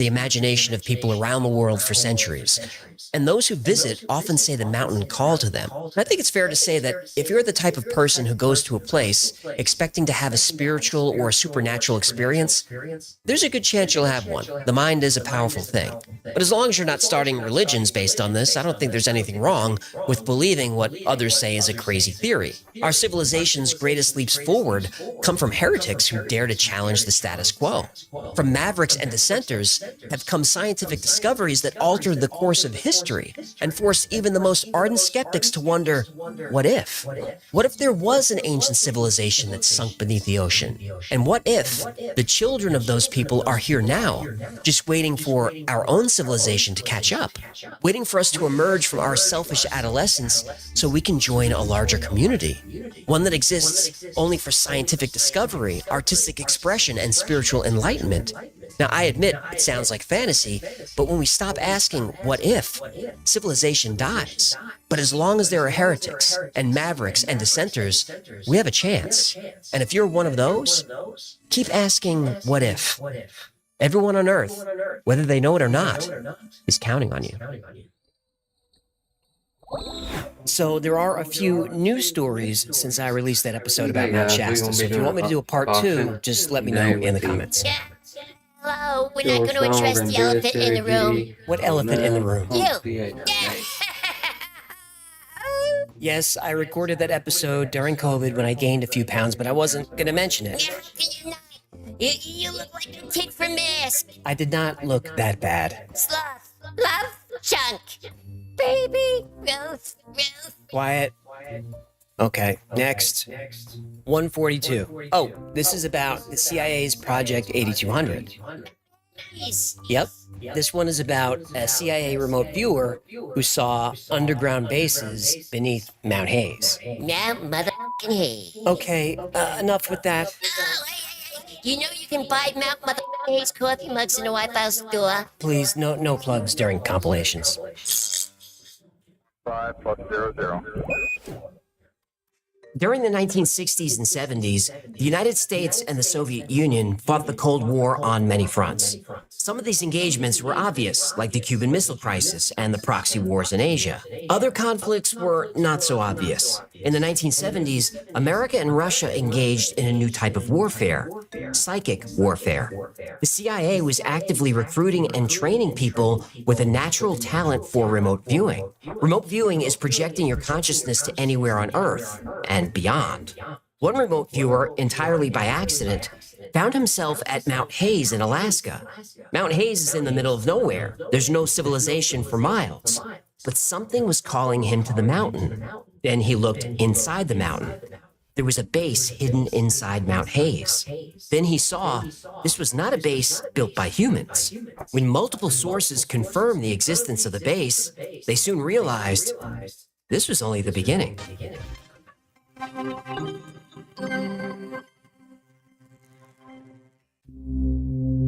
the imagination of people around the world for centuries. And those who visit often say the mountain called to them. And I think it's fair to say that if you're the type of person who goes to a place expecting to have a spiritual or a supernatural experience, there's a good chance you'll have one. The mind is a powerful thing. But as long as you're not starting religions based on this, I don't think there's anything wrong with believing what others say is a crazy theory. Our civilization's greatest leaps forward come from heretics who dare to challenge the status quo. From mavericks and dissenters have come scientific discoveries that altered the course of history and forced even the most ardent skeptics to wonder, what if? What if there was an ancient civilization that sunk beneath the ocean? And what if the children of those people are here now, just waiting for our own civilization to catch up, waiting for us to emerge from our selfish adolescence so we can join a larger community, one that exists only for scientific discovery, artistic expression, and spiritual enlightenment? Now, I admit it sounds like fantasy, but when we stop asking, what if, civilization dies. But as long as there are heretics and mavericks and dissenters, we have a chance. And if you're one of those, keep asking, what if? Everyone on Earth, whether they know it or not, is counting on you. So there are a few news stories since I released that episode about Mount Shasta. So if you want me to do a part 2, just let me know in the comments. Hello, we're not going to address the elephant in the room. What elephant in the room? You! Yes, I recorded that episode during COVID when I gained a few pounds, but I wasn't going to mention it. Yeah, can you not? You look like a kid from Mask. I did not look that bad. Sloth, love, chunk, baby, Ruth. Quiet. Okay, next. 142. Oh, this is about the CIA's Project 8200. Please. Yep. This one is about a CIA remote viewer who saw underground bases beneath Mount Hayes. Now, motherfucking hey. Okay, enough with that. Oh, hey. You know you can buy Mount motherfucking Hayes coffee mugs in a White House store. Please, no plugs during compilations. 5+00. During the 1960s and 70s, the United States and the Soviet Union fought the Cold War on many fronts. Some of these engagements were obvious, like the Cuban Missile Crisis and the proxy wars in Asia. Other conflicts were not so obvious. In the 1970s, America and Russia engaged in a new type of warfare, psychic warfare. The CIA was actively recruiting and training people with a natural talent for remote viewing. Remote viewing is projecting your consciousness to anywhere on Earth and beyond. One remote viewer, entirely by accident, found himself at Mount Hayes in Alaska. Mount Hayes is in the middle of nowhere. There's no civilization for miles. But something was calling him to the mountain. Then he looked inside the mountain. There was a base hidden inside Mount Hayes. Then he saw this was not a base built by humans. When multiple sources confirmed the existence of the base, they soon realized this was only the beginning.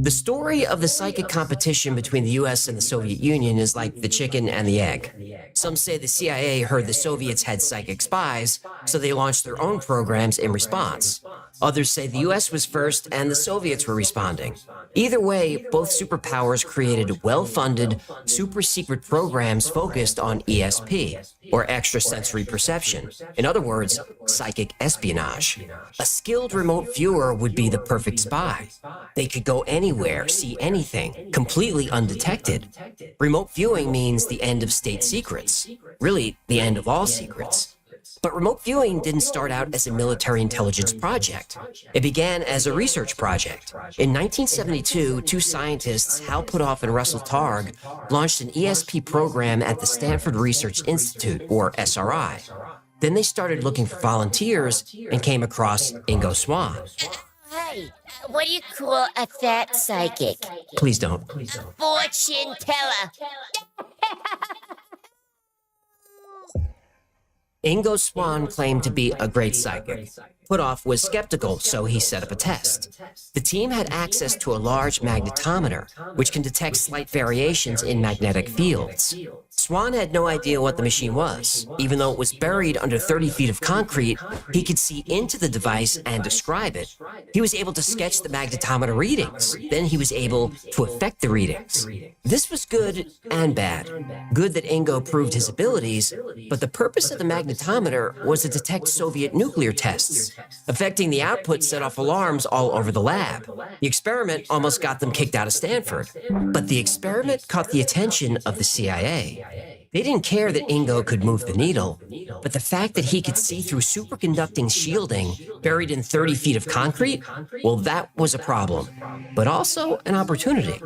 The story of the psychic competition between the US and the Soviet Union is like the chicken and the egg. Some say the CIA heard the Soviets had psychic spies, so they launched their own programs in response. Others say the US was first and the Soviets were responding. Either way, both superpowers created well-funded, super-secret programs focused on ESP, or extrasensory perception. In other words, psychic espionage. A skilled remote viewer would be the perfect spy. They could go anywhere, see anything, completely undetected. Remote viewing means the end of state secrets. Really, the end of all secrets. But remote viewing didn't start out as a military intelligence project. It began as a research project. In 1972, two scientists, Hal Puthoff and Russell Targ, launched an ESP program at the Stanford Research Institute, or SRI. Then they started looking for volunteers and came across Ingo Swann. Hey, what do you call a fat psychic? Please don't. A fortune teller. Ingo Swann claimed to be a great psychic. Putoff was skeptical, so he set up a test. The team had access to a large magnetometer, which can detect slight variations in magnetic fields. Swan had no idea what the machine was. Even though it was buried under 30 feet of concrete, he could see into the device and describe it. He was able to sketch the magnetometer readings. Then he was able to affect the readings. This was good and bad. Good that Ingo proved his abilities, but the purpose of the magnetometer was to detect Soviet nuclear tests. Affecting the output set off alarms all over the lab. The experiment almost got them kicked out of Stanford. But the experiment caught the attention of the CIA. They didn't care that Ingo could move the needle, but the fact that he could see through superconducting shielding buried in 30 feet of concrete, well, that was a problem, but also an opportunity.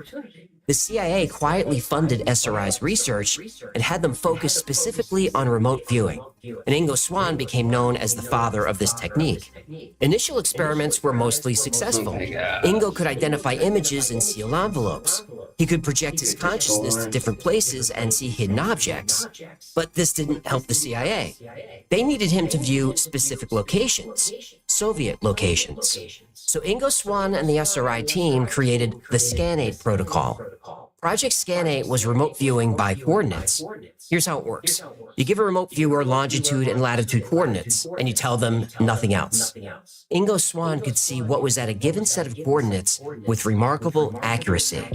The CIA quietly funded SRI's research and had them focus specifically on remote viewing, and Ingo Swann became known as the father of this technique. Initial experiments were mostly successful. Ingo could identify images in sealed envelopes. He could project his consciousness to different places and see hidden objects. But this didn't help the CIA. They needed him to view specific locations, Soviet locations. So Ingo Swann and the SRI team created the SCAN8 protocol. Project SCAN8 was remote viewing by coordinates. Here's how it works. You give a remote viewer longitude and latitude coordinates, and you tell them nothing else. Ingo Swann could see what was at a given set of coordinates with remarkable accuracy.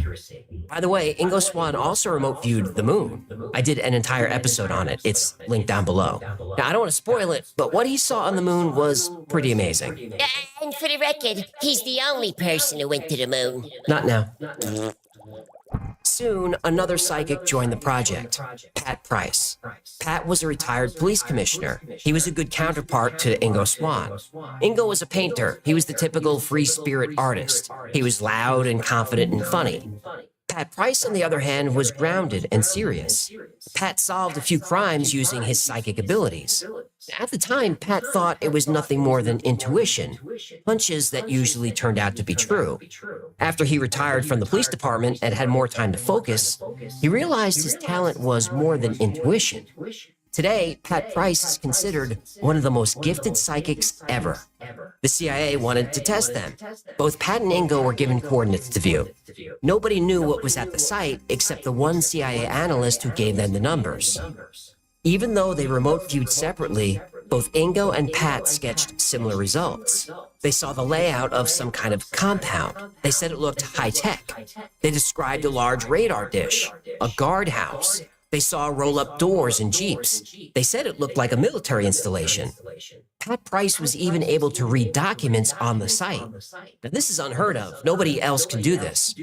By the way, Ingo Swann also remote viewed the moon. I did an entire episode on it. It's linked down below. Now, I don't want to spoil it, but what he saw on the moon was pretty amazing. And for the record, he's the only person who went to the moon. Not now. Soon, another psychic joined the project, Pat Price. Pat was a retired police commissioner. He was a good counterpart to Ingo Swann. Ingo was a painter. He was the typical free spirit artist. He was loud and confident and funny. Pat Price, on the other hand, was grounded and serious. Pat solved a few crimes using his psychic abilities. At the time, Pat thought it was nothing more than intuition, hunches that usually turned out to be true. After he retired from the police department and had more time to focus, he realized his talent was more than intuition. Today, Pat Price is considered one of the most gifted psychics ever. The CIA wanted to test them. Both Pat and Ingo were given coordinates to view. Nobody knew what was at the site except the one CIA analyst who gave them the numbers. Even though they remote viewed separately, both Ingo and Pat sketched similar results. They saw the layout of some kind of compound. They said it looked high-tech. They described a large radar dish, a guardhouse. They saw roll-up doors and jeeps. They said it looked like a military installation. Pat Price was even able to read documents on the site. Now, this is unheard of. Nobody else can do this.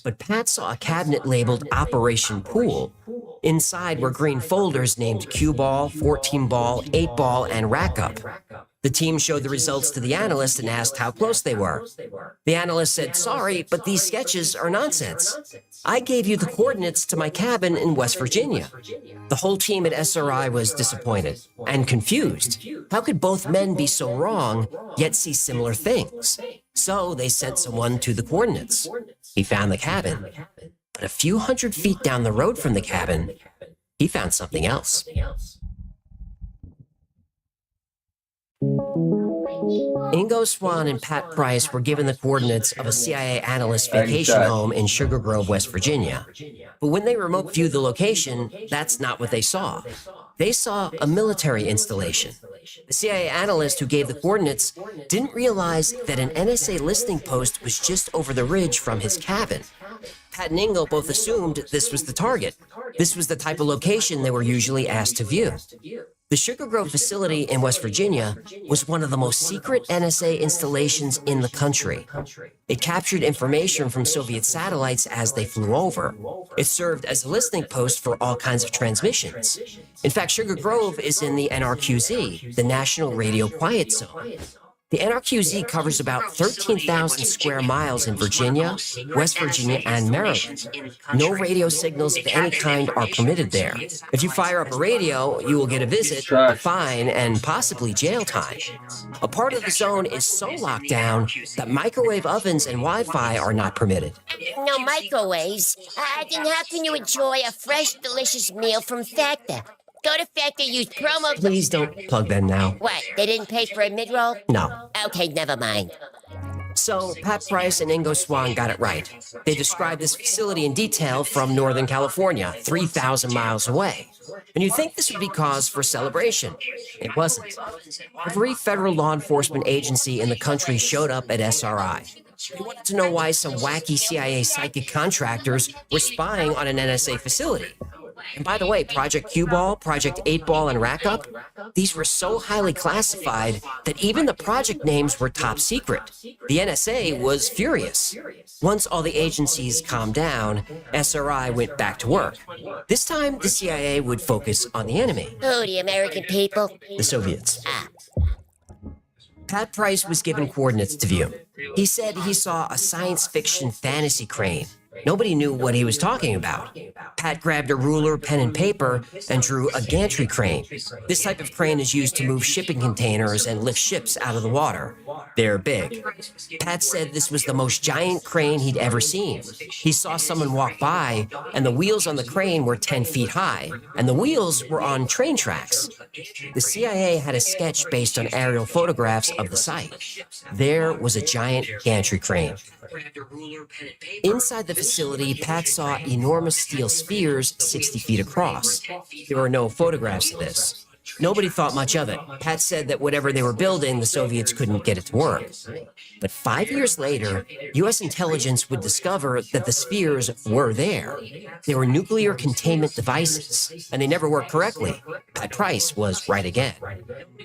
But Pat saw a cabinet labeled Operation Pool. Inside were green folders named Cue Ball, 14 Ball, 8 Ball, and Rack Up. The team showed the results to the analyst and asked how close they were. The analyst said, "Sorry, but these sketches are nonsense. I gave you the coordinates to my cabin in West Virginia." The whole team at SRI was disappointed and confused. How could both men be so wrong, yet see similar things? So they sent someone to the coordinates. He found the cabin. But a few hundred feet down the road from the cabin, he found something else. Ingo Swann and Pat Price were given the coordinates of a CIA analyst's vacation home in Sugar Grove, West Virginia. But when they remote viewed the location, that's not what they saw. They saw a military installation. The CIA analyst who gave the coordinates didn't realize that an NSA listening post was just over the ridge from his cabin. Pat and Ingo both assumed this was the target. This was the type of location they were usually asked to view. The Sugar Grove facility in West Virginia was one of the most secret NSA installations in the country. It captured information from Soviet satellites as they flew over. It served as a listening post for all kinds of transmissions. In fact, Sugar Grove is in the NRQZ, the National Radio Quiet Zone. The NRQZ covers about 13,000 square miles in Virginia, West Virginia, and Maryland. No radio signals of any kind are permitted there. If you fire up a radio, you will get a visit, a fine, and possibly jail time. A part of the zone is so locked down that microwave ovens and Wi-Fi are not permitted. No microwaves. Then how can you enjoy a fresh, delicious meal from Factor? Go to factory, use promo. Please don't plug them now. What? They didn't pay for a mid-roll? No. Okay, never mind. So, Pat Price and Ingo Swan got it right. They described this facility in detail from Northern California, 3,000 miles away. And you'd think this would be cause for celebration. It wasn't. Every federal law enforcement agency in the country showed up at SRI. They wanted to know why some wacky CIA psychic contractors were spying on an NSA facility. And by the way, Project Cue Ball, Project 8 Ball, and Rack Up, these were so highly classified that even the project names were top secret. The NSA was furious. Once all the agencies calmed down, SRI went back to work. This time, the CIA would focus on the enemy. Who, the American people? The Soviets. Ah. Pat Price was given coordinates to view. He said he saw a science fiction fantasy crane. Nobody knew what he was talking about. Pat grabbed a ruler, pen, and paper and drew a gantry crane. This type of crane is used to move shipping containers and lift ships out of the water. They're big. Pat said this was the most giant crane he'd ever seen. He saw someone walk by, and the wheels on the crane were 10 feet high, and the wheels were on train tracks. The CIA had a sketch based on aerial photographs of the site. There was a giant gantry crane. Inside the facility, Pat saw enormous steel spheres 60 feet across. There were no photographs of this. Nobody thought much of it. Pat said that whatever they were building, the Soviets couldn't get it to work. But 5 years later, U.S. intelligence would discover that the spheres were there. They were nuclear containment devices, and they never worked correctly. Pat Price was right again.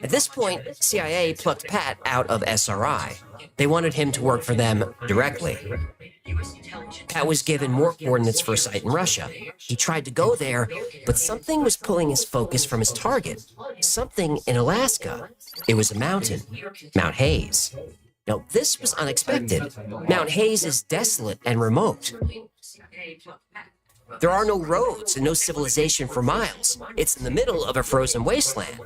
At this point, CIA plucked Pat out of SRI. They wanted him to work for them directly. Pat was given more coordinates for a site in Russia. He tried to go there, but something was pulling his focus from his target. Something in Alaska. It was a mountain, Mount Hayes. Now, this was unexpected. Mount Hayes is desolate and remote. There are no roads and no civilization for miles. It's in the middle of a frozen wasteland.